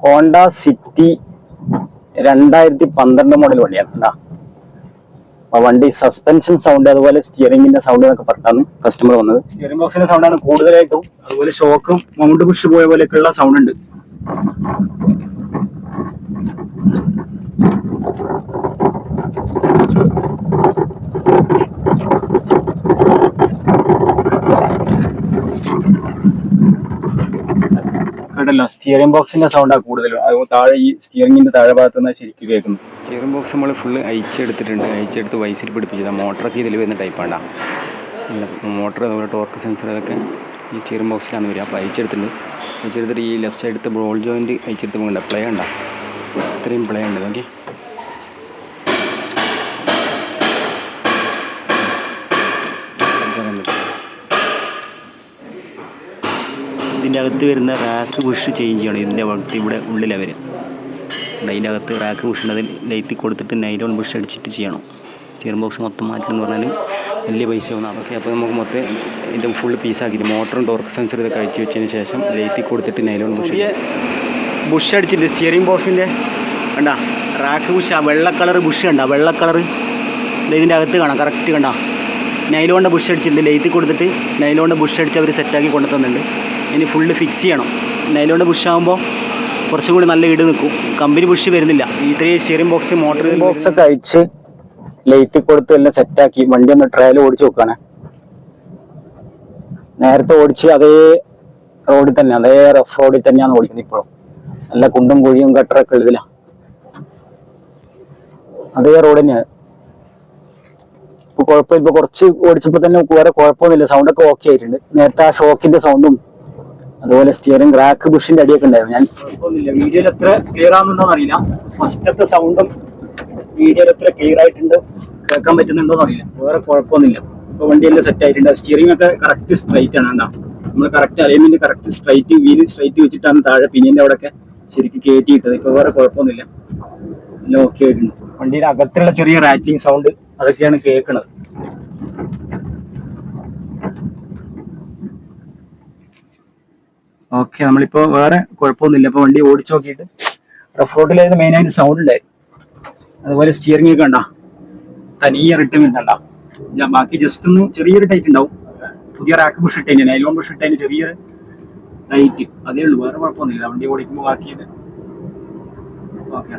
Honda city 2012 model വണ്ടിയാണ് കേട്ടോ. വണ്ടി സസ്പെൻഷൻ സൗണ്ട് അതുപോലെ സ്റ്റിയറിംഗിന്റെ സൗണ്ട് എന്നൊക്കെ പറഞ്ഞാണ് കസ്റ്റമർ വന്നത്. സ്റ്റിയറിംഗ് ബോക്സിന്റെ സൗണ്ടാണ് കൂടുതലായിട്ടും. അതുപോലെ ഷോക്കും മൗണ്ട് പുഷ് പോയ പോലെയൊക്കെയുള്ള സൗണ്ട് ഉണ്ട്. കേട്ടല്ലോ, സ്റ്റിയറിംഗ് ബോക്സിന്റെ സൗണ്ടാണ് കൂടുതലും. അത് താഴെ ഈ സ്റ്റിയറിംഗിന്റെ താഴെ ഭാഗത്ത് നിന്ന് ശരിക്കും കേൾക്കുന്നു. സ്റ്റിയറിംഗ് ബോക്സ് നമ്മൾ ഫുള്ള് അയച്ചെടുത്ത് വൈസിൽ പിടിപ്പിച്ചതാണ്. മോട്ടറൊക്കെ ഇതിൽ വരുന്ന ടൈപ്പാണ്. മോട്ടർ അതുപോലെ ടോർക്ക് സെൻസർ അതൊക്കെ ഈ സ്റ്റിയറിംഗ് ബോക്സിലാണ് വരിക. അപ്പോൾ അയച്ചെടുത്തിട്ട് ഈ ലെഫ്റ്റ് സൈഡത്തെ ബോൾ ജോയിൻറ്റ് അയച്ചെടുത്ത് പോകണ്ട. പ്ലേ ഉണ്ടോ, ഇത്രയും പ്ലേ ഉണ്ട്. നോക്കി, ഇതിൻ്റെ അകത്ത് വരുന്ന റാക്ക് ബുഷ് ചേഞ്ച് ചെയ്യണം. ഇതിൻ്റെ അകത്ത് ഇവിടെ ഉള്ളിലാണ് വരിക. അതിൻ്റെ അകത്ത് റാക്ക് ബുഷ് ഉണ്ട്. അതിൽ ലൈത്തി കൊടുത്തിട്ട് നൈലോൺ ബുഷ് അടിച്ചിട്ട് ചെയ്യണം. സ്റ്റിയറിംഗ് ബോക്സ് മൊത്തം മാറ്റണമെന്ന് പറഞ്ഞാൽ വലിയ പൈസ ആവുന്നു. അതൊക്കെ അപ്പോൾ നമുക്ക് മൊത്തം ഇതിൻ്റെ ഫുള്ള് പീസാക്കിയിട്ട് മോട്ടറും ടോർക്ക് സെൻസർ ഇതൊക്കെ അഴിച്ച് വെച്ചതിന് ശേഷം ലൈത്തി കൊടുത്തിട്ട് നൈലോൺ ബുഷ് അടിച്ചിട്ട് സ്റ്റിയറിംഗ് ബോക്സിൻ്റെ കണ്ട റാക്ക് ബുഷ്, ആ വെള്ള കളർ ബുഷ് കണ്ട, വെള്ള കളർ ഇതിൻ്റെ അകത്ത് കാണാം കറക്റ്റ് കണ്ട. നൈലോണിൻ്റെ ബുഷ് അടിച്ചിട്ടുണ്ട്. ലൈത്തി കൊടുത്തിട്ട് നൈലോണിൻ്റെ ബുഷ് അടിച്ച് അവർ സെറ്റാക്കി കൊണ്ടു തന്നിട്ടുണ്ട്. ഇനി ഫുള്ള് ഫിക്സ് ചെയ്യണം. നൈലോണിൻ്റെ ബുഷ് ആകുമ്പോൾ കുറച്ചും കൂടി നല്ല ഇട് നിൽക്കും. കമ്പനി ബുഷ് വരുന്നില്ല. ഇത്രയും സ്റ്റിയറിംഗ് ബോക്സ് മോട്ടർ ബോക്സ് ഒക്കെ അഴിച്ച് ലൈറ്റ് കൊടുത്ത് എല്ലാം സെറ്റാക്കി വണ്ടി ഒന്ന് ട്രയൽ ഓടിച്ച് നോക്കാണ്. നേരത്തെ ഓടിച്ച് അതേ റോഡിൽ തന്നെ, അതേ റഫ് റോഡിൽ തന്നെയാണ് ഓടിക്കുന്നത്. ഇപ്പോഴും നല്ല കുണ്ടും കുഴിയും ഗട്ടറൊക്കെ ഉള്ളതില്ല. അതേ റോഡ് തന്നെയാണ്. ഇപ്പൊ കുഴപ്പമില്ല. ഇപ്പൊ കുറച്ച് ഓടിച്ചപ്പോ തന്നെ വേറെ കുഴപ്പമൊന്നുമില്ല. സൗണ്ടൊക്കെ ഓക്കെ ആയിട്ടുണ്ട്. നേരത്തെ ആ ഷോക്കിന്റെ സൗണ്ടും അതുപോലെ സ്റ്റിയറിംഗ് റാക്ക് ബുഷിന്റെ അടിയൊക്കെ ഉണ്ടായിരുന്നു. ഞാൻ കുഴപ്പമൊന്നുമില്ല. വീഡിയോയിൽ എത്ര ക്ലിയർ ആവുന്നുണ്ടോന്ന് അറിയില്ല. ഫസ്റ്റത്തെ സൗണ്ടും വീഡിയോയിൽ എത്ര ക്ലിയർ ആയിട്ടുണ്ട്, കേൾക്കാൻ പറ്റുന്നുണ്ടോന്ന് അറിയില്ല. വേറെ കുഴപ്പമൊന്നുമില്ല. ഇപ്പൊ വണ്ടിയെല്ലാം സെറ്റ് ആയിട്ടുണ്ട്. സ്റ്റിയറിംഗ് ഒക്കെ കറക്റ്റ് സ്ട്രൈറ്റ് ആണ്. എന്താ നമ്മൾ correct alignment correct straight wheel straight വെച്ചിട്ടാണ് താഴെ പിന്നിന്റെ അവിടെ ഒക്കെ ശരിക്കും കയറ്റിയിട്ടത്. ഇപ്പൊ വേറെ കുഴപ്പമൊന്നുമില്ല. എല്ലാം ഓക്കെ ആയിട്ടുണ്ട്. വണ്ടിയുടെ അകത്തുള്ള ചെറിയ റാറ്റിംഗ് സൗണ്ട് അതൊക്കെയാണ് കേൾക്കുന്നത്. ഓക്കെ, നമ്മളിപ്പോ വേറെ കുഴപ്പമൊന്നുമില്ല. ഇപ്പൊ വണ്ടി ഓടിച്ചു നോക്കിയിട്ട് റഫ് റോഡിലായിരുന്നു മെയിനായിട്ട് സൗണ്ട് ഉണ്ടായിരുന്നു. അതുപോലെ സ്റ്റിയറിംഗ് ഒക്കെ ഉണ്ടാ തനിയെ റിട്ടേൺ ഉണ്ടാ. ബാക്കി ജസ്റ്റ് ഒന്ന് ചെറിയൊരു ടൈറ്റ് ഉണ്ടാവും. പുതിയ റാക്ക് ബുഷ് ഇട്ടതിന്, നൈലോൺ ബുഷ് ഇട്ടതിന് ചെറിയൊരു ടൈറ്റ് അതേ ഉള്ളൂ. വേറെ കുഴപ്പമൊന്നുമില്ല. വണ്ടി ഓടിക്കുമ്പോൾ ബാക്കിയത് ഓക്കെ.